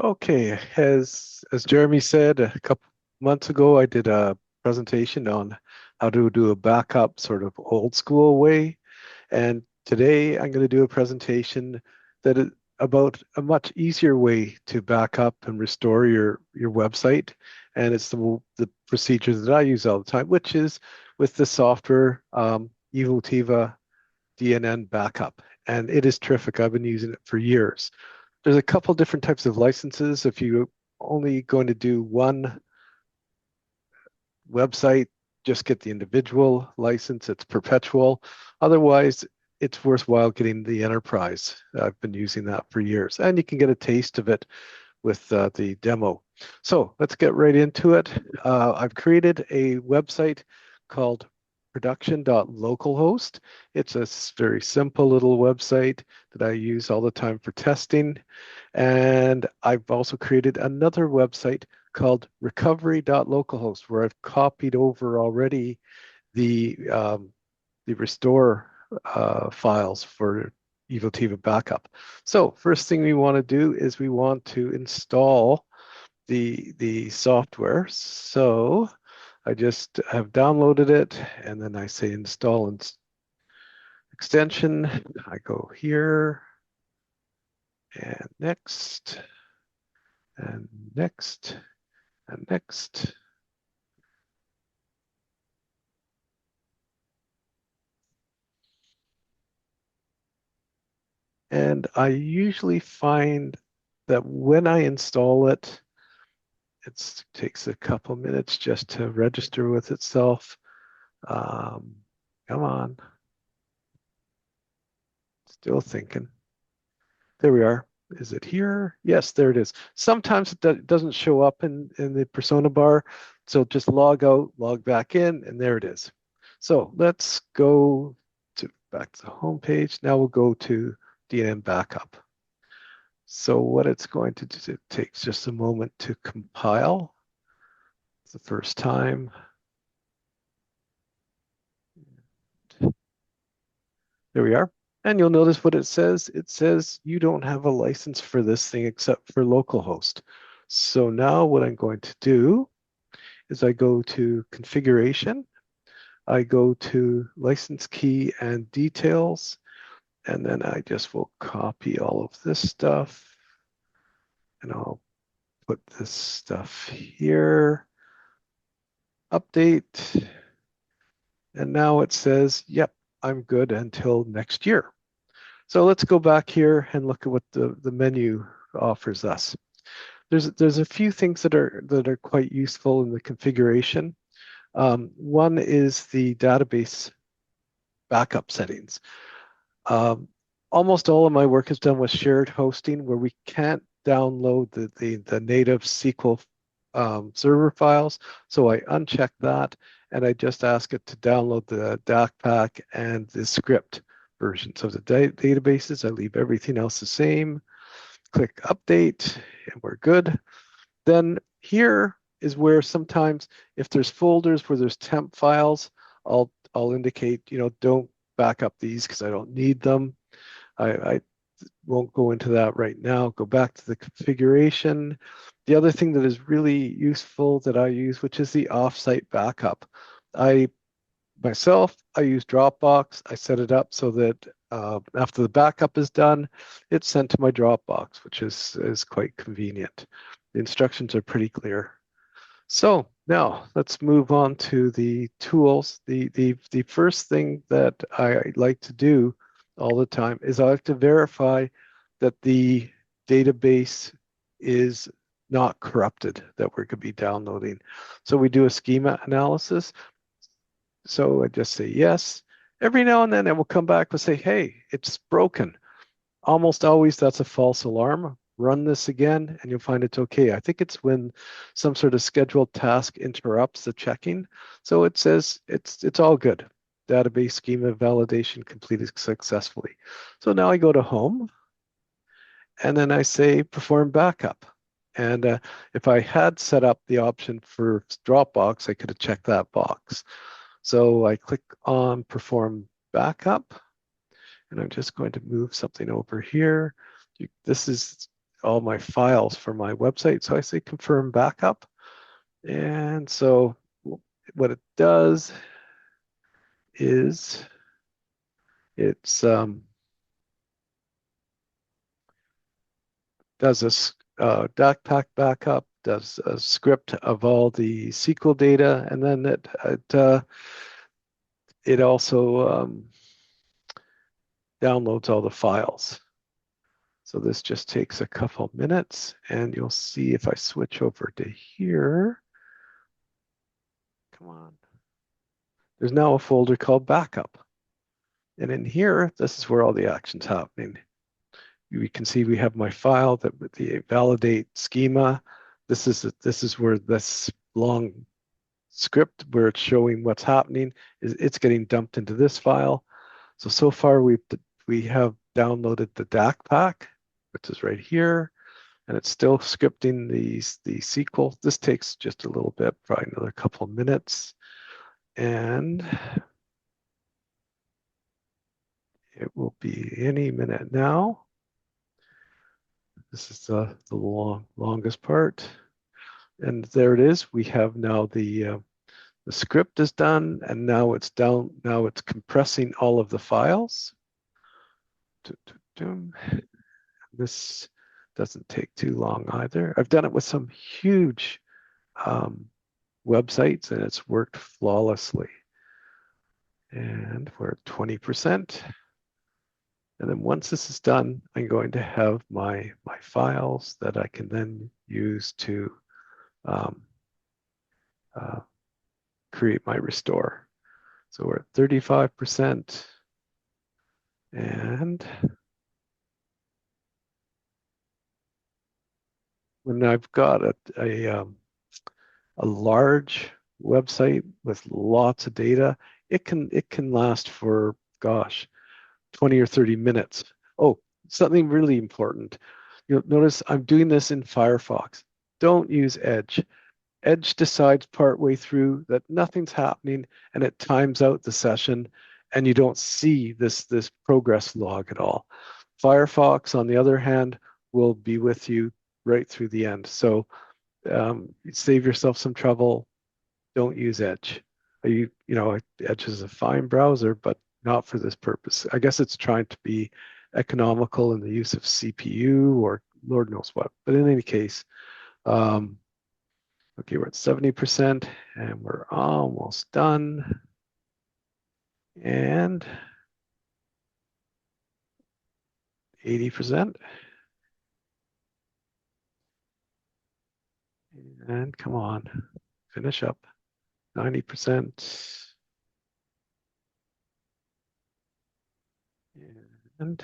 Okay, as Jeremy said a couple months ago, I did a presentation on how to do a backup sort of old school way. And today I'm going to do a presentation that is about a much easier way to back up and restore your website. And it's the procedures that I use all the time, which is with the software Evotiva DNN Backup. And it is terrific. I've been using it for years. There's a couple different types of licenses. If you're only going to do one website, just get the individual license. It's perpetual. Otherwise, it's worthwhile getting the enterprise. I've been using that for years, and you can get a taste of it with the demo. So let's get right into it. I've created a website called production.localhost. It's a very simple little website that I use all the time for testing. And I've also created another website called recovery.localhost, where I've copied over already the restore files for Evotiva Backup. So first thing we want to do is we want to install the software. So I just have downloaded it, and then I say install extension. I go here and next and next and next. And I usually find that when I install it, it takes a couple minutes just to register with itself. Um, Come on, still thinking. There we are. Is it here? Yes, there it is. Sometimes it doesn't show up in the persona bar. So just log out, log back in, and there it is. So let's go back to the home page. Now we'll go to DNN Backup. So what it's going to do, it takes just a moment to compile. It's the first time. There we are. And you'll notice what it says. It says you don't have a license for this thing except for localhost. So now what I'm going to do is I go to configuration, I go to license key and details, and then I just will copy all of this stuff, and I'll put this stuff here, update, and now it says, yep, I'm good until next year. So let's go back here and look at what the menu offers us. There's a few things that are quite useful in the configuration. One is the database backup settings. Um, Almost all of my work is done with shared hosting, where we can't download the native SQL server files. So I uncheck that, and I just ask it to download the DAC pack and the script versions of the databases. I leave everything else the same. Click update, and we're good. Then here is where sometimes if there's folders where there's temp files, I'll indicate, don't back up these because I don't need them. I won't go into that right now. Go back to the configuration. The other thing that is really useful that I use, which is the offsite backup. I use Dropbox. I set it up so that after the backup is done, it's sent to my Dropbox, which is quite convenient. The instructions are pretty clear. So now let's move on to the tools. The first thing that I like to do all the time is I like to verify that the database is not corrupted that we're going to be downloading. So we do a schema analysis. So I just say yes. Every now and then it will come back and say, hey, it's broken. Almost always that's a false alarm. Run this again and you'll find it's okay. I think it's when some sort of scheduled task interrupts the checking. So it says it's all good. Database schema validation completed successfully. So now I go to home and then I say perform backup. And if I had set up the option for Dropbox, I could have checked that box. So I click on perform backup, and I'm just going to move something over here. This is all my files for my website. So I say confirm backup. And so what it does is it's does a DAC backup, does a script of all the SQL data, and then it also downloads all the files. So this just takes a couple minutes, and you'll see if I switch over to here. Come on. There's now a folder called backup. And in here, this is where all the action's happening. You can see we have my file that with the validate schema. This is where this long script where it's showing what's happening is it's getting dumped into this file. So far we have downloaded the DAC pack, which is right here, and it's still scripting the SQL. This takes just a little bit, probably another couple of minutes, and it will be any minute now. This is the longest part. And there it is. We have now the script is done, and now it's down. Now it's compressing all of the files. This doesn't take too long either. I've done it with some huge websites, and it's worked flawlessly. And we're at 20%. And then once this is done, I'm going to have my files that I can then use to create my restore. So we're at 35%. And when I've got a large website with lots of data, it can last for, gosh, 20 or 30 minutes. Oh, something really important. You'll notice I'm doing this in Firefox. Don't use Edge. Edge decides partway through that nothing's happening, and it times out the session, and you don't see this progress log at all. Firefox, on the other hand, will be with you right through the end. So save yourself some trouble. Don't use Edge. Edge is a fine browser, but not for this purpose. I guess it's trying to be economical in the use of CPU or Lord knows what. But in any case, okay, we're at 70% and we're almost done. And 80%. And come on, finish up. 90%. And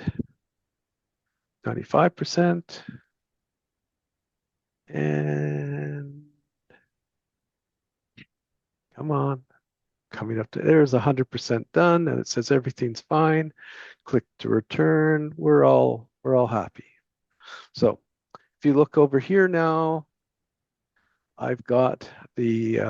95%. And come on, coming up to there's 100% done, and it says everything's fine. Click to return. We're all happy. So if you look over here now, I've got the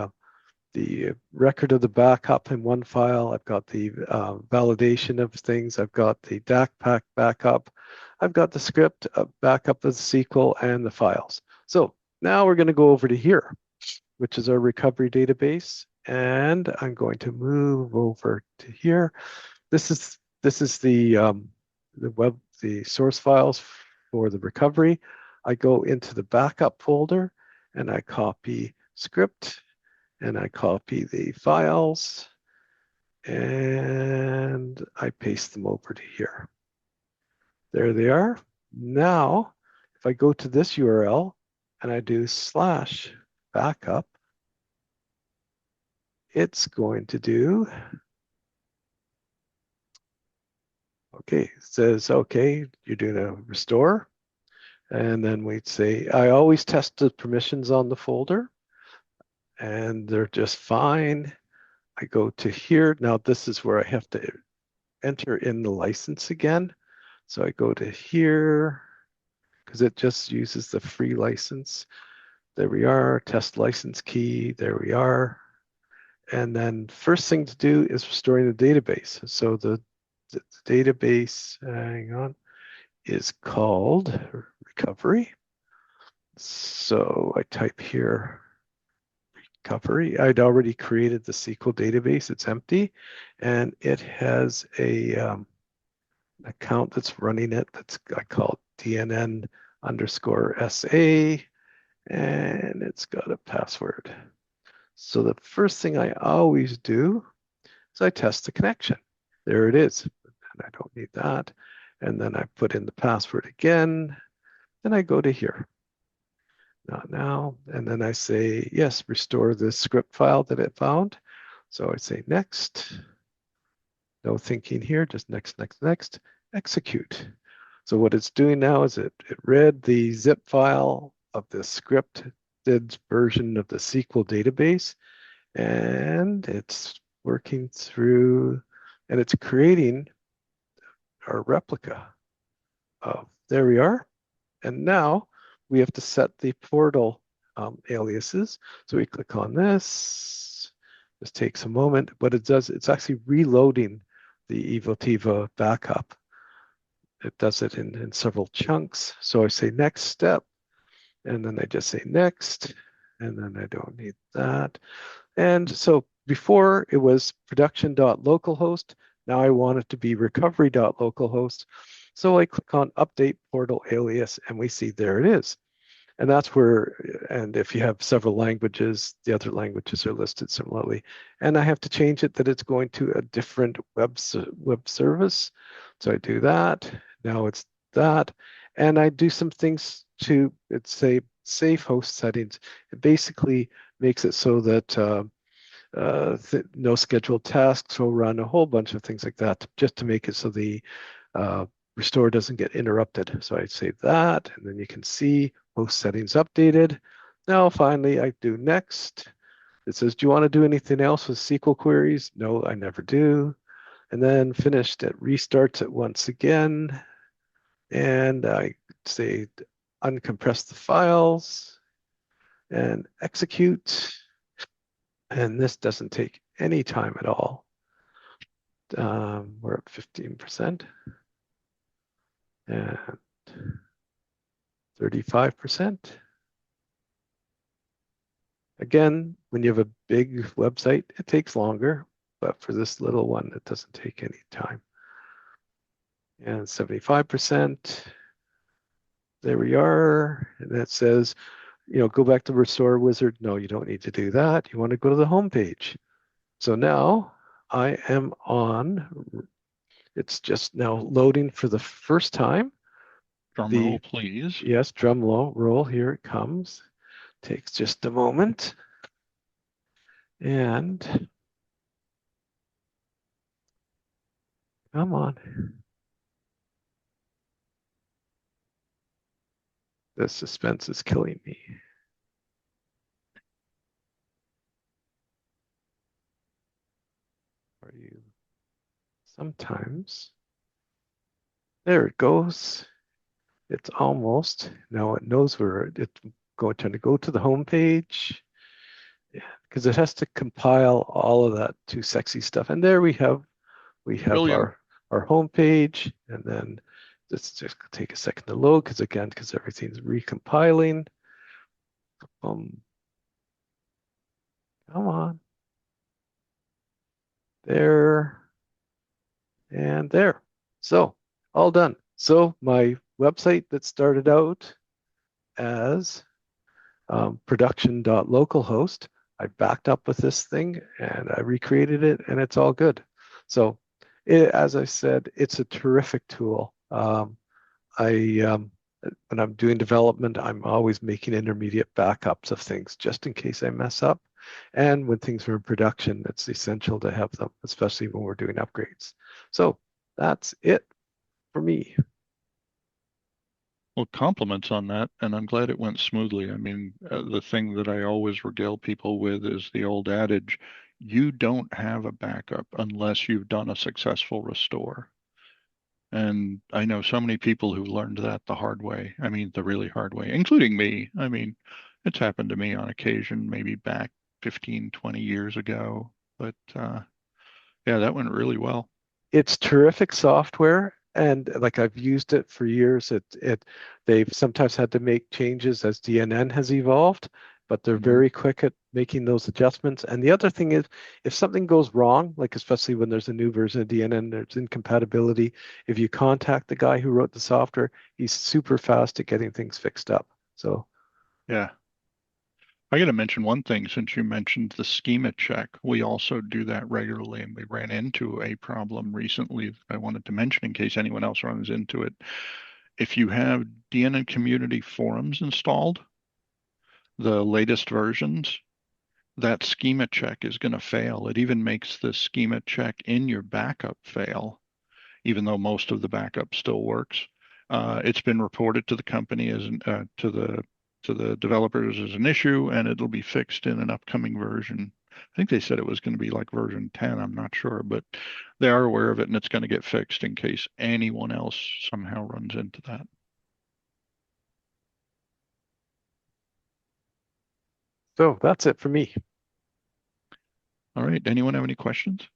record of the backup in one file. I've got the validation of things. I've got the DAC pack backup. I've got the script backup of the SQL and the files. So now we're going to go over to here, which is our recovery database. And I'm going to move over to here. This is the source files for the recovery. I go into the backup folder and I copy script and I copy the files and I paste them over to here. There they are. Now, if I go to this URL and I do /backup, it's going to do, okay, it says, okay, you're doing a restore. And then we'd say, I always test the permissions on the folder and they're just fine. I go to here. Now this is where I have to enter in the license again. So I go to here because it just uses the free license. There we are, test license key, there we are. And then first thing to do is restoring the database. So the database, hang on, is called recovery. So I type here recovery. I'd already created the SQL database. It's empty, and it has a account that's running it. I call it DNN_SA, and it's got a password. So the first thing I always do is I test the connection. There it is, and I don't need that. And then I put in the password again. Then I go to here. Not now. And then I say, yes, restore this script file that it found. So I say next. No thinking here, just next, next, next, execute. So what it's doing now is it read the zip file of the scripted version of the SQL database, and it's working through, and it's creating our replica of, there we are. And now we have to set the portal aliases. So we click on this. This takes a moment, but it does, it's actually reloading the Evotiva backup. It does it in several chunks. So I say next step, and then I just say next, and then I don't need that. And so before it was production.localhost, now I want it to be recovery.localhost. So I click on update portal alias, and we see there it is. And that's where, and if you have several languages, the other languages are listed similarly. And I have to change it that it's going to a different web service. So I do that. Now it's that. And I do some things to, it's say, safe host settings. It basically makes it so that no scheduled tasks will run, a whole bunch of things like that, just to make it so the restore doesn't get interrupted. So I save that, and then you can see host settings updated. Now, finally, I do next. It says, do you want to do anything else with SQL queries? No, I never do. And then finished, it restarts it once again. And I say, uncompress the files and execute. And this doesn't take any time at all. We're at 15% and 35%. Again, when you have a big website, it takes longer, but for this little one, it doesn't take any time. And 75%, there we are. And that says, go back to Restore Wizard. No, you don't need to do that. You want to go to the home page. So now I am on, it's just now loading for the first time. Drum roll, please. Yes, drum roll, here it comes. Takes just a moment. And come on. The suspense is killing me. Are you? Sometimes. There it goes. It's almost, now it knows where it's trying to go to the home page. Yeah, because it has to compile all of that too sexy stuff. And there we have Brilliant. our home page, and then let's just take a second to load because everything's recompiling. Come on. There and there. So all done. So my website that started out as production.localhost, I backed up with this thing and I recreated it, and it's all good. So as I said, it's a terrific tool. When I'm doing development, I'm always making intermediate backups of things just in case I mess up. And when things are in production, it's essential to have them, especially when we're doing upgrades. So that's it for me. Well, compliments on that, and I'm glad it went smoothly. I mean, the thing that I always regale people with is the old adage, you don't have a backup unless you've done a successful restore. And I know so many people who learned that the hard way. I mean, the really hard way, including me. I mean, it's happened to me on occasion, maybe back 15, 20 years ago. But yeah, that went really well. It's terrific software. and like I've used it for years. They've sometimes had to make changes as DNN has evolved, but they're Mhm. very quick at making those adjustments. And the other thing is, if something goes wrong, like especially when there's a new version of DNN, there's incompatibility. If you contact the guy who wrote the software, he's super fast at getting things fixed up. So Yeah. I got to mention one thing since you mentioned the schema check. We also do that regularly, and we ran into a problem recently that I wanted to mention in case anyone else runs into it. If you have DNN community forums installed, the latest versions, that schema check is going to fail. It even makes the schema check in your backup fail, even though most of the backup still works. It's been reported to the company as to the developers as an issue, and it'll be fixed in an upcoming version. I think they said it was going to be like version 10. I'm not sure, but they are aware of it, and it's going to get fixed in case anyone else somehow runs into that. that's it for me. All right. Anyone have any questions?